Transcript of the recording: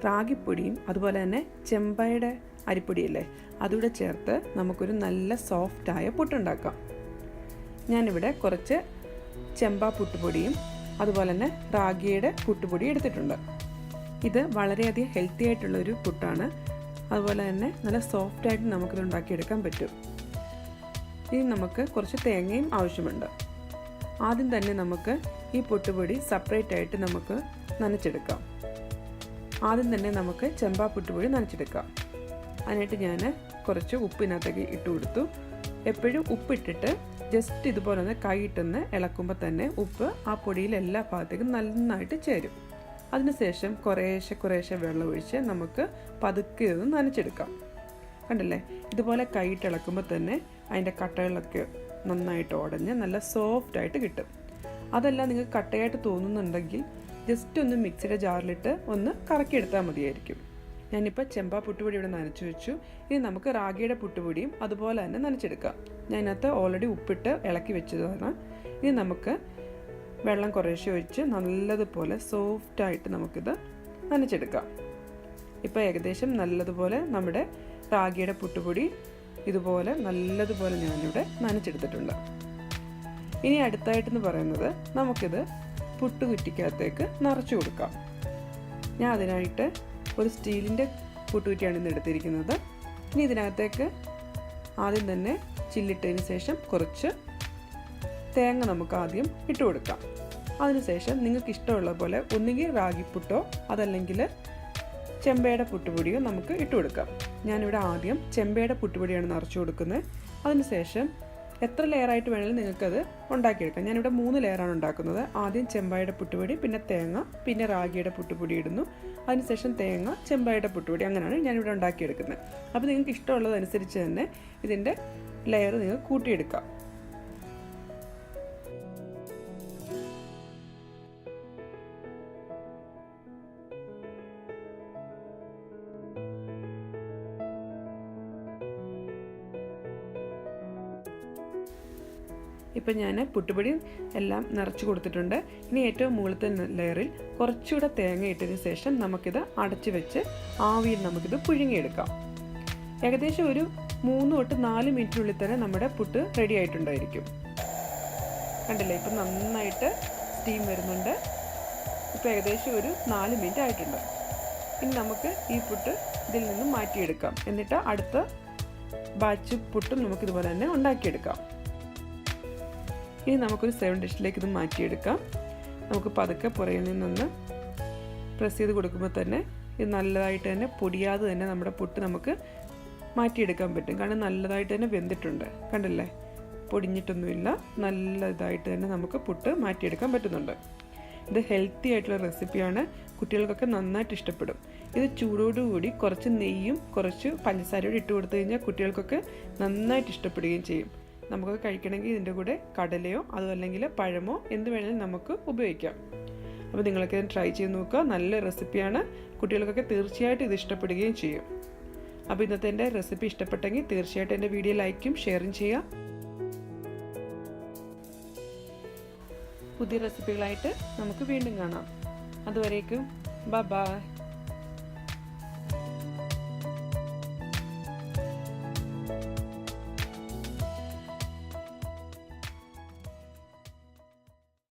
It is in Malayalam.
റാഗിപ്പൊടിയും അതുപോലെ തന്നെ ചെമ്പയുടെ അരിപ്പൊടിയല്ലേ അതുകൂടെ ചേർത്ത് നമുക്കൊരു നല്ല സോഫ്റ്റായ പുട്ടുണ്ടാക്കാം. ഞാനിവിടെ കുറച്ച് ചെമ്പ പുട്ടുപൊടിയും അതുപോലെ തന്നെ റാഗിയുടെ പുട്ടുപൊടി എടുത്തിട്ടുണ്ട്. ഇത് വളരെയധികം ഹെൽത്തി ആയിട്ടുള്ളൊരു പുട്ടാണ്. അതുപോലെ തന്നെ നല്ല സോഫ്റ്റായിട്ട് നമുക്കിത് ഉണ്ടാക്കിയെടുക്കാൻ പറ്റും. ഇനി നമുക്ക് കുറച്ച് തേങ്ങയും ആവശ്യമുണ്ട്. ആദ്യം തന്നെ നമുക്ക് ഈ പുട്ടുപൊടി സെപ്പറേറ്റ് ആയിട്ട് നമുക്ക് നനച്ചെടുക്കാം. ആദ്യം തന്നെ നമുക്ക് ചെമ്പ പുട്ടുപൊടി നനച്ചെടുക്കാം. അതിനായിട്ട് ഞാൻ കുറച്ച് ഉപ്പിനകത്തേക്ക് ഇട്ട് കൊടുത്തു. എപ്പോഴും ഉപ്പിട്ടിട്ട് ജസ്റ്റ് ഇതുപോലെ ഒന്ന് കൈയിട്ടൊന്ന് ഇളക്കുമ്പോൾ തന്നെ ഉപ്പ് ആ പൊടിയിൽ എല്ലാ ഭാഗത്തേക്കും നന്നായിട്ട് ചേരും. അതിനുശേഷം കുറേശ്ശെ വെള്ളം ഒഴിച്ച് നമുക്ക് പതുക്കെ ഒന്ന് നനച്ചെടുക്കാം. കണ്ടില്ലേ, ഇതുപോലെ കൈയിട്ട് ഇളക്കുമ്പോൾ തന്നെ അതിൻ്റെ കട്ടകളൊക്കെ നന്നായിട്ട് ഉടഞ്ഞ് നല്ല സോഫ്റ്റായിട്ട് കിട്ടും. അതെല്ലാം നിങ്ങൾക്ക് കട്ടയായിട്ട് തോന്നുന്നുണ്ടെങ്കിൽ ജസ്റ്റ് ഒന്ന് മിക്സിയുടെ ജാറിലിട്ട് ഒന്ന് കറക്കിയെടുത്താൽ മതിയായിരിക്കും. ഞാനിപ്പോൾ ചെമ്പ പുട്ടുപൊടി ഇവിടെ നനച്ച് വെച്ചു. ഇനി നമുക്ക് റാഗിയുടെ പുട്ടുപൊടിയും അതുപോലെ തന്നെ നനച്ചെടുക്കാം. ഞാനകത്ത് ഓൾറെഡി ഉപ്പിട്ട് ഇളക്കി വെച്ചതാണ്. ഇനി നമുക്ക് വെള്ളം കുറേശ്ശെ ഒഴിച്ച് നല്ലതുപോലെ സോഫ്റ്റായിട്ട് നമുക്കിത് നനച്ചെടുക്കാം. ഇപ്പോൾ ഏകദേശം നല്ലതുപോലെ നമ്മുടെ റാഗിയുടെ പുട്ടുപൊടി ഇതുപോലെ നല്ലതുപോലെ ഞാനിവിടെ നനച്ചെടുത്തിട്ടുണ്ട്. ഇനി അടുത്തായിട്ടെന്ന് പറയുന്നത് നമുക്കിത് പുട്ടുകുറ്റിക്കകത്തേക്ക് നിറച്ചു കൊടുക്കാം. ഞാൻ അതിനായിട്ട് ഒരു സ്റ്റീലിൻ്റെ പുട്ടുകുറ്റിയാണ് ഇന്ന് എടുത്തിരിക്കുന്നത്. ഇനി ഇതിനകത്തേക്ക് ആദ്യം തന്നെ ചില്ലിട്ടതിന് ശേഷം കുറച്ച് തേങ്ങ നമുക്ക് ആദ്യം ഇട്ട് കൊടുക്കാം. അതിനുശേഷം നിങ്ങൾക്ക് ഇഷ്ടമുള്ള പോലെ ഒന്നുകിൽ റാഗിപ്പുട്ടോ അതല്ലെങ്കിൽ ചെമ്പയുടെ പുട്ടുപൊടിയോ നമുക്ക് ഇട്ട് കൊടുക്കാം. ഞാനിവിടെ ആദ്യം ചെമ്പയുടെ പുട്ടുപൊടിയാണ് നിറച്ചു കൊടുക്കുന്നത്. അതിനുശേഷം എത്ര ലെയറായിട്ട് വേണമെങ്കിലും നിങ്ങൾക്കത് ഉണ്ടാക്കിയെടുക്കാം. ഞാനിവിടെ 3 ലെയറാണ് ഉണ്ടാക്കുന്നത്. ആദ്യം ചെമ്പയുടെ പുട്ടുപൊടി, പിന്നെ തേങ്ങ, പിന്നെ റാഗിയുടെ പുട്ടുപൊടി ഇടുന്നു. അതിനുശേഷം തേങ്ങ, ചെമ്പയുടെ പുട്ടുപൊടി, അങ്ങനെയാണ് ഞാനിവിടെ ഉണ്ടാക്കിയെടുക്കുന്നത്. അപ്പോൾ നിങ്ങൾക്ക് ഇഷ്ടമുള്ളതനുസരിച്ച് തന്നെ ഇതിൻ്റെ ലെയർ നിങ്ങൾ കൂട്ടിയെടുക്കാം. ഇപ്പം ഞാൻ പുട്ടുപൊടി എല്ലാം നിറച്ച് കൊടുത്തിട്ടുണ്ട്. ഇനി ഏറ്റവും മുകളിലത്തെ ലെയറിൽ കുറച്ചുകൂടെ തേങ്ങ ഇട്ടതിന് ശേഷം നമുക്കിത് അടച്ച് വെച്ച് ആവിയിൽ നമുക്കിത് പുഴുങ്ങിയെടുക്കാം. ഏകദേശം ഒരു 3 തൊട്ട് 4 മിനിറ്റിനുള്ളിൽ തന്നെ നമ്മുടെ പുട്ട് റെഡി ആയിട്ടുണ്ടായിരിക്കും. കണ്ടില്ലേ, ഇപ്പം നന്നായിട്ട് സ്റ്റീം വരുന്നുണ്ട്. ഇപ്പോൾ ഏകദേശം ഒരു 4 മിനിറ്റ് ആയിട്ടുണ്ട്. ഇനി നമുക്ക് ഈ പുട്ട് ഇതിൽ നിന്നും മാറ്റിയെടുക്കാം. എന്നിട്ട് അടുത്ത ബാച്ച് പുട്ടും നമുക്കിതുപോലെ തന്നെ ഉണ്ടാക്കിയെടുക്കാം. ഇനി നമുക്കൊരു സെർവിങ് ഡിഷിലേക്ക് ഇത് മാറ്റിയെടുക്കാം. നമുക്ക് പതുക്കെ പുറകിൽ നിന്നൊന്ന് പ്രസ് ചെയ്ത് കൊടുക്കുമ്പോൾ തന്നെ ഇത് നല്ലതായിട്ട് തന്നെ പൊടിയാതെ തന്നെ നമ്മുടെ പുട്ട് നമുക്ക് മാറ്റിയെടുക്കാൻ പറ്റും. കാരണം നല്ലതായിട്ട് തന്നെ വെന്തിട്ടുണ്ട്. കണ്ടില്ലേ, പൊടിഞ്ഞിട്ടൊന്നുമില്ല. നല്ല ഇതായിട്ട് തന്നെ നമുക്ക് പുട്ട് മാറ്റിയെടുക്കാൻ പറ്റുന്നുണ്ട്. ഇത് ഹെൽത്തി ആയിട്ടുള്ള റെസിപ്പിയാണ്. കുട്ടികൾക്കൊക്കെ നന്നായിട്ട് ഇഷ്ടപ്പെടും. ഇത് ചൂടോടുകൂടി കുറച്ച് നെയ്യും കുറച്ച് പഞ്ചസാരയോട് ഇട്ട് കൊടുത്തു കഴിഞ്ഞാൽ കുട്ടികൾക്കൊക്കെ നന്നായിട്ട് ഇഷ്ടപ്പെടുകയും ചെയ്യും. നമുക്ക് കഴിക്കണമെങ്കിൽ ഇതിൻ്റെ കൂടെ കടലയോ അതല്ലെങ്കിൽ പഴമോ എന്ത് വേണമെങ്കിലും നമുക്ക് ഉപയോഗിക്കാം. അപ്പോൾ നിങ്ങളൊക്കെ ട്രൈ ചെയ്ത് നോക്കുക. നല്ല റെസിപ്പിയാണ്. കുട്ടികൾക്കൊക്കെ തീർച്ചയായിട്ടും ഇത് ഇഷ്ടപ്പെടുകയും ചെയ്യും. അപ്പോൾ ഇന്നത്തെ എൻ്റെ റെസിപ്പി ഇഷ്ടപ്പെട്ടെങ്കിൽ തീർച്ചയായിട്ടും എൻ്റെ വീഡിയോ ലൈക്കും ഷെയറും ചെയ്യുക. പുതിയ റെസിപ്പികളായിട്ട് നമുക്ക് വീണ്ടും കാണാം. അതുവരേക്കും ബൈ.